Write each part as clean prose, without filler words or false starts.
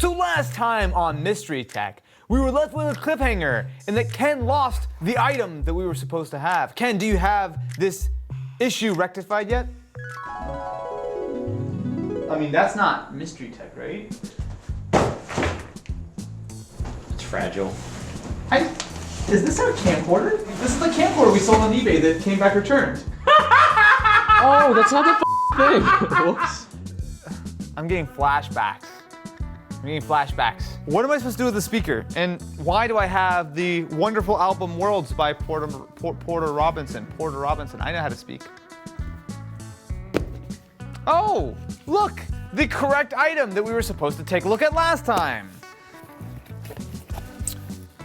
So last time on Mystery Tech, we were left with a cliffhanger in that Ken lost the item that we were supposed to have. Ken, do you have this issue rectified yet? I mean, that's not Mystery Tech, right? It's fragile. Is this our camcorder? This is the camcorder we sold on eBay that came back returned. Oh, that's not the thing. Whoops. I'm getting flashbacks. What am I supposed to do with the speaker? And why do I have the wonderful album Worlds by Porter Robinson? I know how to speak. Oh, look! The correct item that we were supposed to take a look at last time.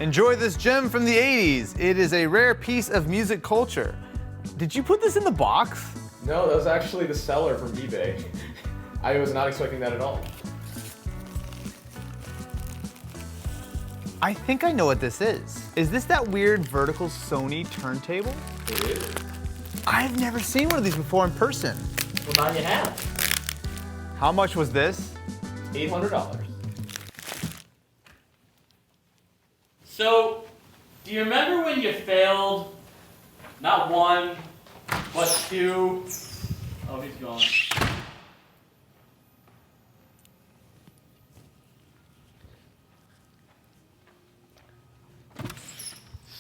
Enjoy this gem from the 80s. It is a rare piece of music culture. Did you put this in the box? No, that was actually the seller from eBay. I was not expecting that at all. I think I know what this is. Is this that weird vertical Sony turntable? It is. I've never seen one of these before in person. Well, now you have. How much was this? $800. So, do you remember when you failed not one, but two? Oh, he's gone.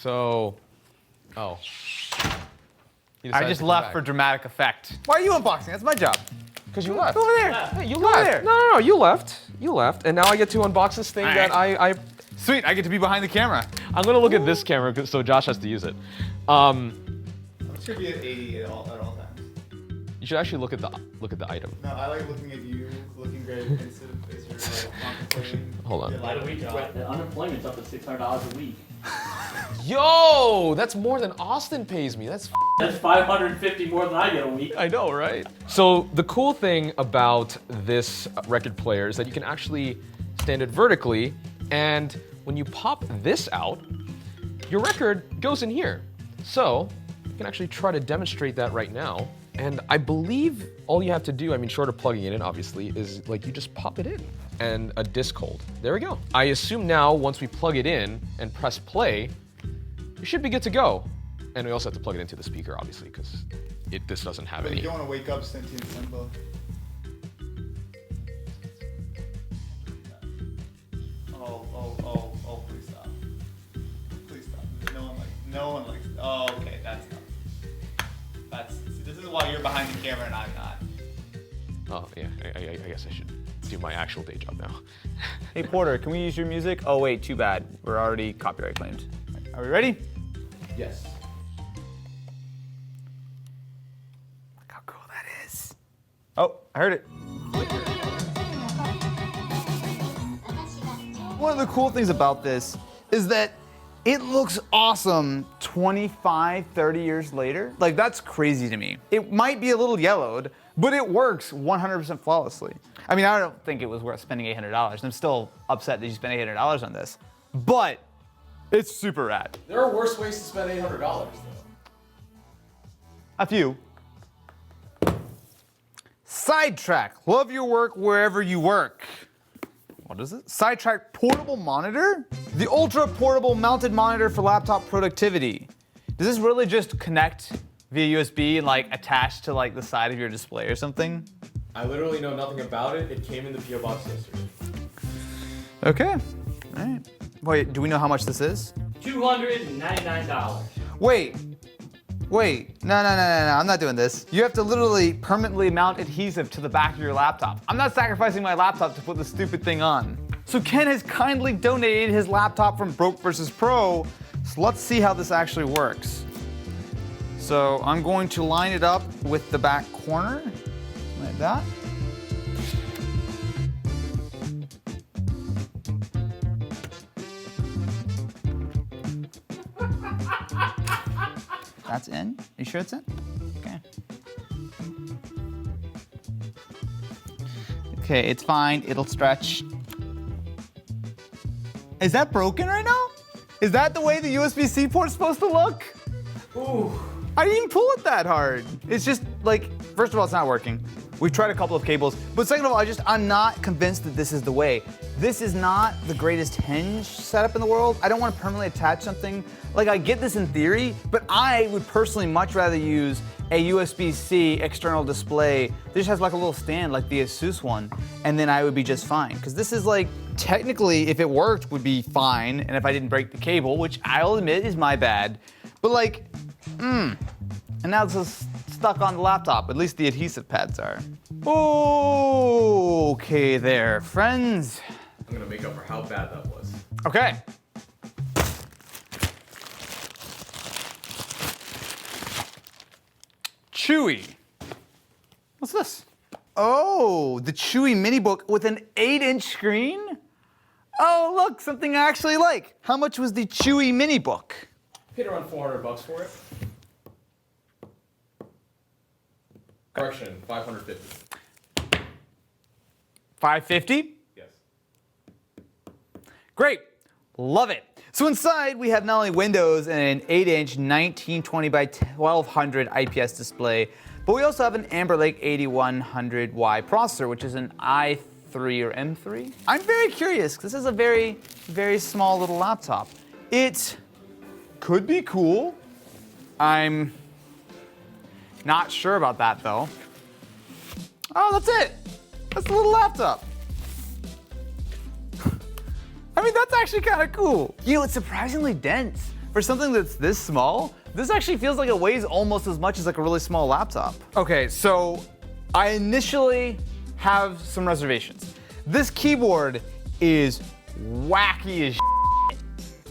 So, oh. I just left for dramatic effect. Why are you unboxing? That's my job. Because you left. Go over there. Hey, you Go left. there. No, you left. You left. And now I get to unbox this thing that I Sweet, I get to be behind the camera. I'm gonna look at this camera so Josh has to use it. It should be at 80 at all times. You should actually look at the item. No, I like looking at you, looking very pensive as you're like contemplating. Hold on. your Why do we life. the unemployment's up to $600 a week? Yo, that's more than Austin pays me. That's That's $550 more than I get a week. I know, right? So the cool thing about this record player is that you can actually stand it vertically, and when you pop this out, your record goes in here. So you can actually try to demonstrate that right now. And I believe all you have to do, I mean, short of plugging it in, obviously, is like you just pop it in and a disc hold. There we go. I assume now, once we plug it in and press play, we should be good to go. And we also have to plug it into the speaker, obviously, because this doesn't have But any. you don't want to wake up sentient Simba. Oh, please stop. Please stop. No one likes, oh, okay, that's not. See, this is why you're behind the camera and I'm not. Oh, yeah, I guess I should do my actual day job now. Hey Porter, can we use your music? Oh wait, too bad. We're already copyright claimed. Are we ready? Yes. Look how cool that is. Oh, I heard it. One of the cool things about this is that it looks awesome 25, 30 years later. Like, that's crazy to me. It might be a little yellowed, but it works 100% flawlessly. I mean, I don't think it was worth spending $800. I'm still upset that you spent $800 on this, but it's super rad. There are worse ways to spend $800, though. A few. Sidetrack. Love your work wherever you work. What is it? Sidetrack portable monitor? The ultra portable mounted monitor for laptop productivity. Does this really just connect via USB and like attach to like the side of your display or something? I literally know nothing about it. It came in the PO box yesterday. Okay. All right. Wait, do we know how much this is? $299. Wait. No. I'm not doing this. You have to literally permanently mount adhesive to the back of your laptop. I'm not sacrificing my laptop to put this stupid thing on. So Ken has kindly donated his laptop from Broke vs. Pro. So let's see how this actually works. So I'm going to line it up with the back corner, like that. That's in? Are you sure it's in? Okay. Okay, it's fine. It'll stretch. Is that broken right now? Is that the way the USB-C port's supposed to look? Ooh. I didn't even pull it that hard. It's just like, first of all, it's not working. We've tried a couple of cables, but second of all, I'm not convinced that this is the way. this is not the greatest hinge setup in the world. I don't want to permanently attach something. Like, I get this in theory, but I would personally much rather use a USB-C external display that just has like a little stand like the Asus one, and then I would be just fine. Because this is like, technically, if it worked, would be fine, and if I didn't break the cable, which I'll admit is my bad, but like, and now this is stuck on the laptop. At least the adhesive pads are. Okay there, friends. I'm gonna make up for how bad that was. Okay. Chewy. What's this? Oh, the Chewy mini book with an 8-inch screen? Oh, look, something I actually like. How much was the Chewy mini book? Paid around $400 for it. Correction, $550. $550? Yes. Great, love it. So inside we have not only Windows and an 8-inch 1920 by 1200 IPS display, but we also have an Amber Lake 8100Y processor, which is an i3 or M3. I'm very curious, because this is a very, very small little laptop. It could be cool. I'm not sure about that though. Oh, that's it. That's the little laptop. I mean, that's actually kind of cool. You know, it's surprisingly dense. For something that's this small, this actually feels like it weighs almost as much as like a really small laptop. Okay, so I initially have some reservations. This keyboard is wacky as shit,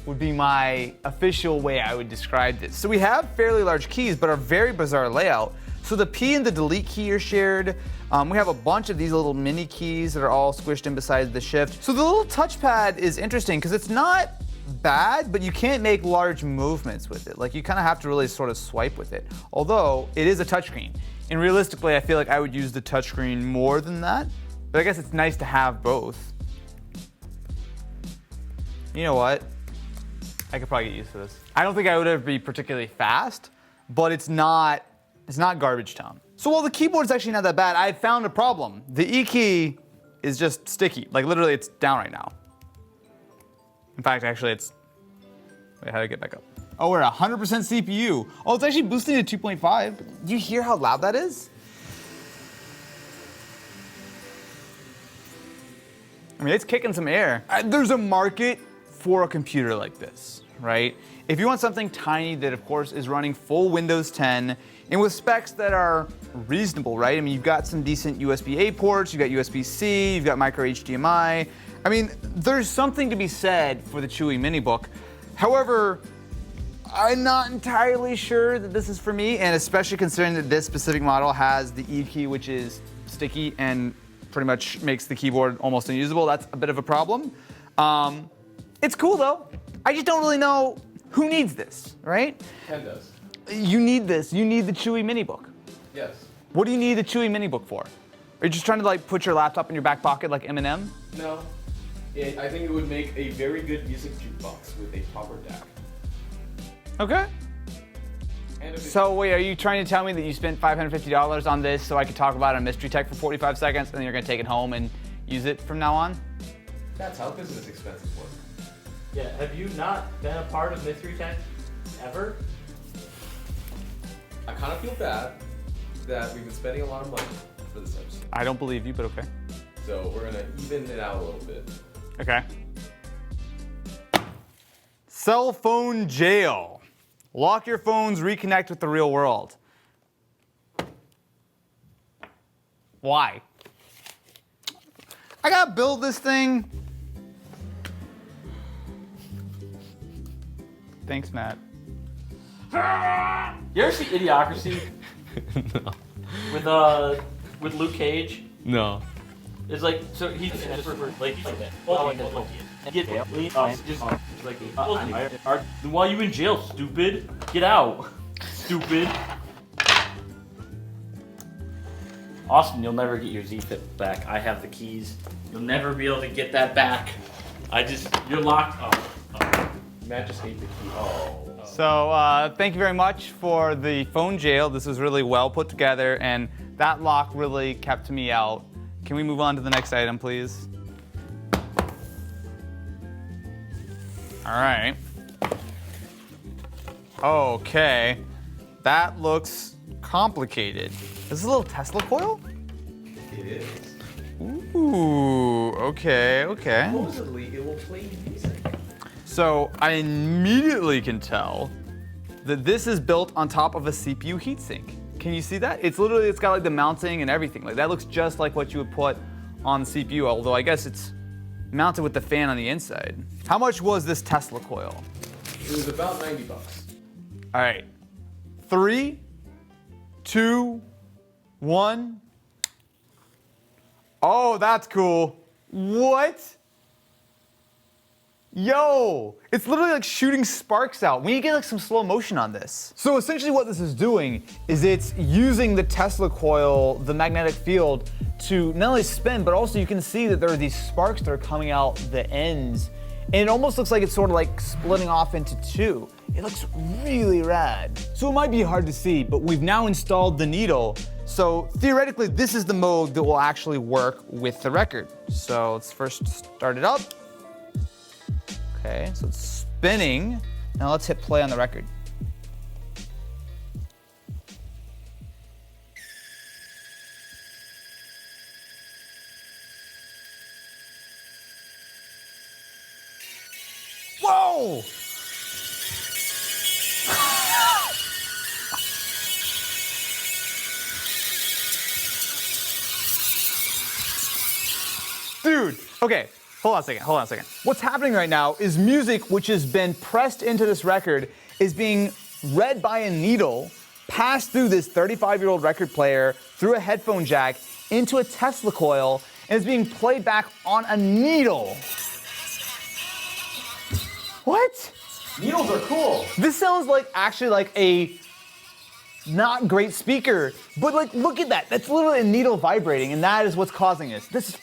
would be my official way I would describe this. So we have fairly large keys, but a very bizarre layout. So the P and the delete key are shared. We have a bunch of these little mini keys that are all squished in beside the shift. So the little touchpad is interesting because it's not bad, but you can't make large movements with it. Like, you kind of have to really sort of swipe with it. Although it is a touchscreen. And realistically, I feel like I would use the touchscreen more than that. But I guess it's nice to have both. You know what? I could probably get used to this. I don't think I would ever be particularly fast, but it's not garbage town. So while the keyboard's actually not that bad, I found a problem. The E key is just sticky. Like, literally, it's down right now. In fact, actually, it's... Wait, how do I get back up? Oh, we're at 100% CPU. Oh, it's actually boosting to 2.5. Do you hear how loud that is? I mean, it's kicking some air. There's a market for a computer like this, right? If you want something tiny that, of course, is running full Windows 10 and with specs that are reasonable, right? I mean, you've got some decent USB-A ports, you've got USB-C, you've got micro HDMI. I mean, there's something to be said for the Chewy MiniBook. However, I'm not entirely sure that this is for me, and especially considering that this specific model has the E key, which is sticky and pretty much makes the keyboard almost unusable. That's a bit of a problem. It's cool though. I just don't really know who needs this, right? Ken does. You need this. You need the Chewy MiniBook. Yes. What do you need the Chewy MiniBook for? Are you just trying to like put your laptop in your back pocket like Eminem? No. I think it would make a very good music jukebox with a proper DAC. Okay. And if So wait, are you trying to tell me that you spent $550 on this so I could talk about a mystery tech for 45 seconds and then you're gonna take it home and use it from now on? that's how business expenses work. Yeah, have you not been a part of Mystery Tech ever? I kind of feel bad that we've been spending a lot of money for this episode. I don't believe you, but okay. So we're gonna even it out a little bit. Okay. Cell phone jail. Lock your phones, reconnect with the real world. Why? I gotta build this thing. Thanks, Matt. You ever see Idiocracy? No. With Luke Cage? No. It's like, so he's just like why are you in jail, stupid? Get out, stupid. Austin, you'll never get your Z-Fit back. I have the keys. You'll never be able to get that back. You're locked up. Matt just hates the key. Oh. So thank you very much for the phone jail. This was really well put together, and that lock really kept me out. Can we move on to the next item, please? All right. Okay. That looks complicated. Is this a little Tesla coil? It is. Ooh, okay. Supposedly, it will play music. So I immediately can tell that this is built on top of a CPU heatsink. Can you see that? It's got like the mounting and everything. Like that looks just like what you would put on the CPU, although I guess it's mounted with the fan on the inside. How much was this Tesla coil? It was about $90. All right. 3, 2, 1. Oh, that's cool. What? Yo, it's literally like shooting sparks out. We need to get like some slow motion on this. So essentially what this is doing is it's using the Tesla coil, the magnetic field, to not only spin, but also you can see that there are these sparks that are coming out the ends. And it almost looks like it's sort of like splitting off into two. It looks really rad. So it might be hard to see, but we've now installed the needle. So theoretically, this is the mode that will actually work with the record. So let's first start it up. Okay, so it's spinning. Now let's hit play on the record. Whoa! Dude, okay. Hold on a second. What's happening right now is music which has been pressed into this record is being read by a needle, passed through this 35-year-old record player, through a headphone jack, into a Tesla coil, and is being played back on a needle. What? Needles are cool. This sounds like actually like a not great speaker, but like look at that. That's literally a needle vibrating, and that is what's causing this. This is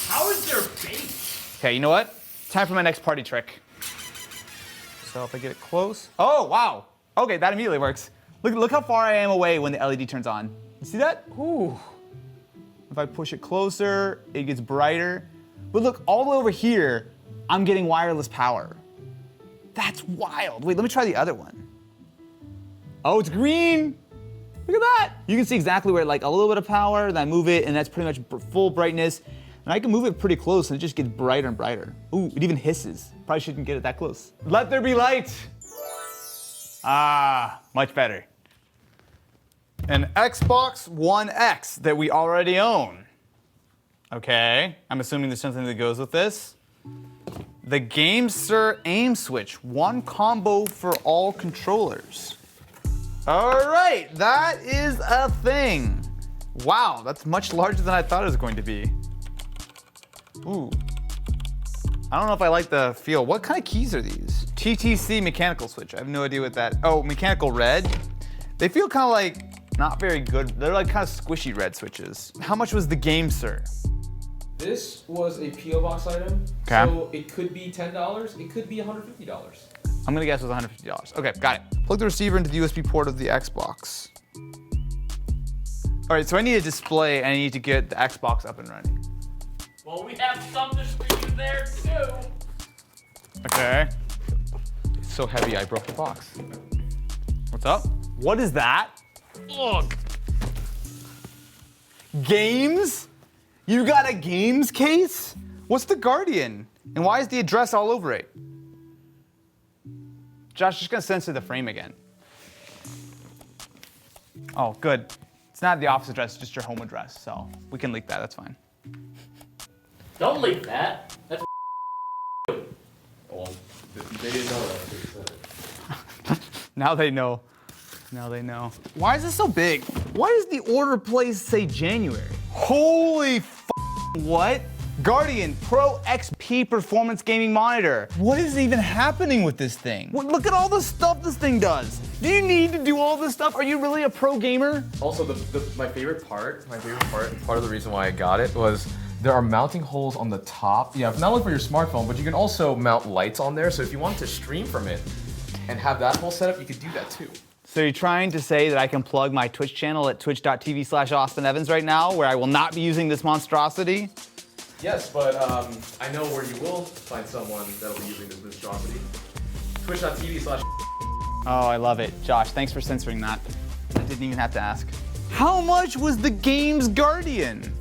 How is there bass? okay, you know what? Time for my next party trick. So if I get it close. Oh, wow. Okay, that immediately works. Look how far I am away when the LED turns on. You see that? Ooh. If I push it closer, it gets brighter. But look, all the way over here, I'm getting wireless power. That's wild. Wait, let me try the other one. Oh, it's green. Look at that. You can see exactly where like a little bit of power, then I move it, and that's pretty much full brightness. And I can move it pretty close and it just gets brighter and brighter. Ooh, it even hisses. Probably shouldn't get it that close. Let there be light. Ah, much better. An Xbox One X that we already own. Okay, I'm assuming there's something that goes with this. The GameSir aim switch, one combo for all controllers. All right, that is a thing. Wow, that's much larger than I thought it was going to be. Ooh. I don't know if I like the feel. What kind of keys are these? TTC mechanical switch. I have no idea what that. Oh, mechanical red. They feel kind of like not very good. They're like kind of squishy red switches. How much was the GameSir? This was a PO box item, Okay. so it could be $10. It could be $150. I'm gonna guess it was $150. Okay, got it. Plug the receiver into the USB port of the Xbox. All right, so I need a display and I need to get the Xbox up and running. Well, we have something for you there too. Okay. It's so heavy, I broke the box. What's up? What is that? Look. Games? You got a games case? What's the Guardian? And why is the address all over it? Josh, just gonna censor the frame again. Oh, good. It's not the office address, it's just your home address, so we can leak that, that's fine. Don't leak that. That's Well, they didn't know that. Now they know. Now they know. Why is this so big? Why does the order place say January? Holy what? Guardian Pro XP Performance Gaming Monitor. What is even happening with this thing? Look at all the stuff this thing does. Do you need to do all this stuff? Are you really a pro gamer? Also, my favorite part of the reason why I got it was there are mounting holes on the top. Yeah, not only for your smartphone, but you can also mount lights on there. So if you want to stream from it and have that whole setup, you could do that too. So you're trying to say that I can plug my Twitch channel at twitch.tv/AustinEvans right now, where I will not be using this monstrosity? Yes, but I know where you will find someone that'll be using this monstrosity. Twitch.tv/. Oh, I love it. Josh, thanks for censoring that. I didn't even have to ask. How much was the game's Guardian?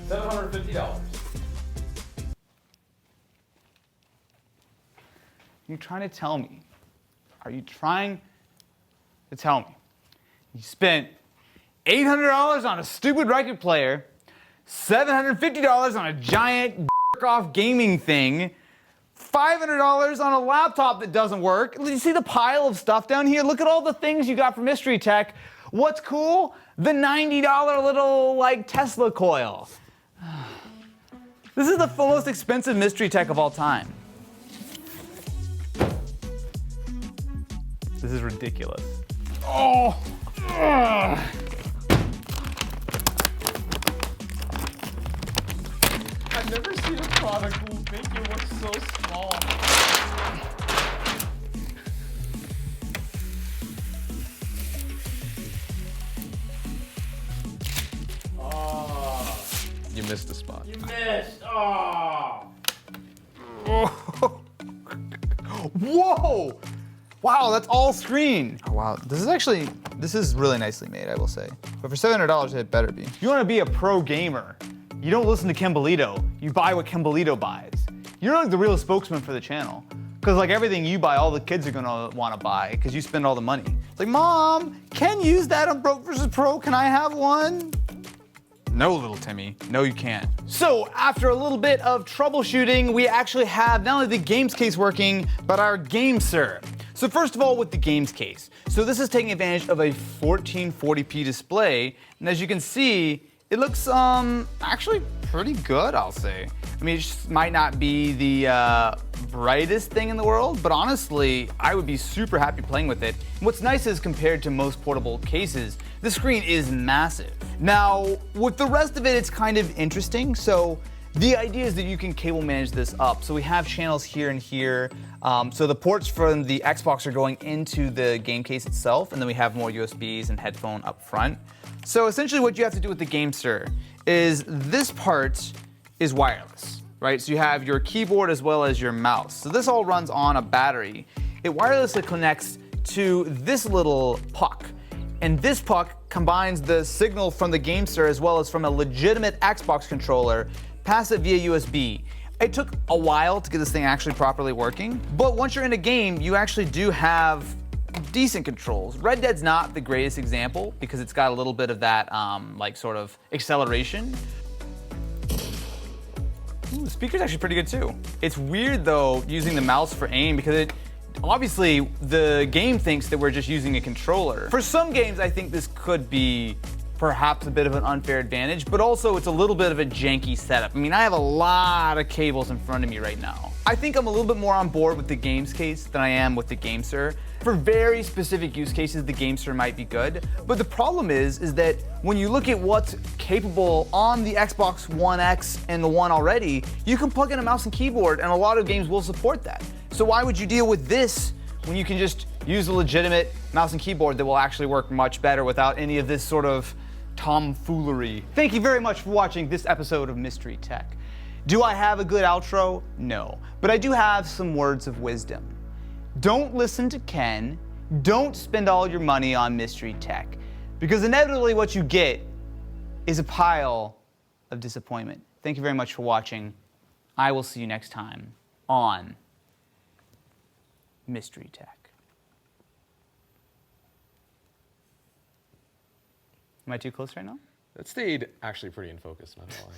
$750. You're trying to tell me? Are you trying to tell me you spent $800 on a stupid record player, $750 on a giant off gaming thing, $500 on a laptop that doesn't work? You see the pile of stuff down here? Look at all the things you got from Mystery Tech. What's cool? The $90 little like Tesla coil. This is the most expensive Mystery Tech of all time. This is ridiculous. Oh! Ugh. I've never seen a product make you look so small. Oh, You missed the spot. you missed. Oh. Whoa! Wow, that's all screen. Oh, wow, this is really nicely made, I will say. But for $700, it better be. If you want to be a pro gamer, you don't listen to Kimbolito. You buy what Kimbolito buys. You're like the real spokesman for the channel. Because like everything you buy, all the kids are gonna want to buy because you spend all the money. It's like, Mom, Ken used that on Broke vs. Pro. Can I have one? No, little Timmy. No, you can't. So, after a little bit of troubleshooting, we actually have not only the games case working, but our GameSir. So first of all, with the games case. So this is taking advantage of a 1440p display, and as you can see, it looks actually pretty good, I'll say. I mean, it just might not be the brightest thing in the world, but honestly, I would be super happy playing with it. And what's nice is compared to most portable cases, the screen is massive. Now, with the rest of it, it's kind of interesting. So the idea is that you can cable manage this up. So we have channels here and here. So the ports from the Xbox are going into the game case itself, and then we have more USBs and headphone up front. So essentially what you have to do with the GameSir is this part is wireless, right? So you have your keyboard as well as your mouse. So this all runs on a battery. It wirelessly connects to this little puck. And this puck combines the signal from the GameSir as well as from a legitimate Xbox controller, pass it via USB. It took a while to get this thing actually properly working, but once you're in a game, you actually do have decent controls. Red Dead's not the greatest example because it's got a little bit of that like sort of acceleration. Ooh, the speaker's actually pretty good too. It's weird though using the mouse for aim because obviously the game thinks that we're just using a controller. For some games, I think this could be perhaps a bit of an unfair advantage, but also it's a little bit of a janky setup. I mean, I have a lot of cables in front of me right now. I think I'm a little bit more on board with the games case than I am with the GameSir. For very specific use cases, the GameSir might be good, but the problem is that when you look at what's capable on the Xbox One X and the One already, you can plug in a mouse and keyboard, and a lot of games will support that. So why would you deal with this when you can just use a legitimate mouse and keyboard that will actually work much better without any of this sort of tomfoolery? Thank you very much for watching this episode of Mystery Tech. Do I have a good outro? No, but I do have some words of wisdom. Don't listen to Ken. Don't spend all your money on Mystery Tech, because inevitably what you get is a pile of disappointment. Thank you very much for watching. I will see you next time on Mystery Tech. Am I too close right now? That stayed actually pretty in focus, not gonna lie.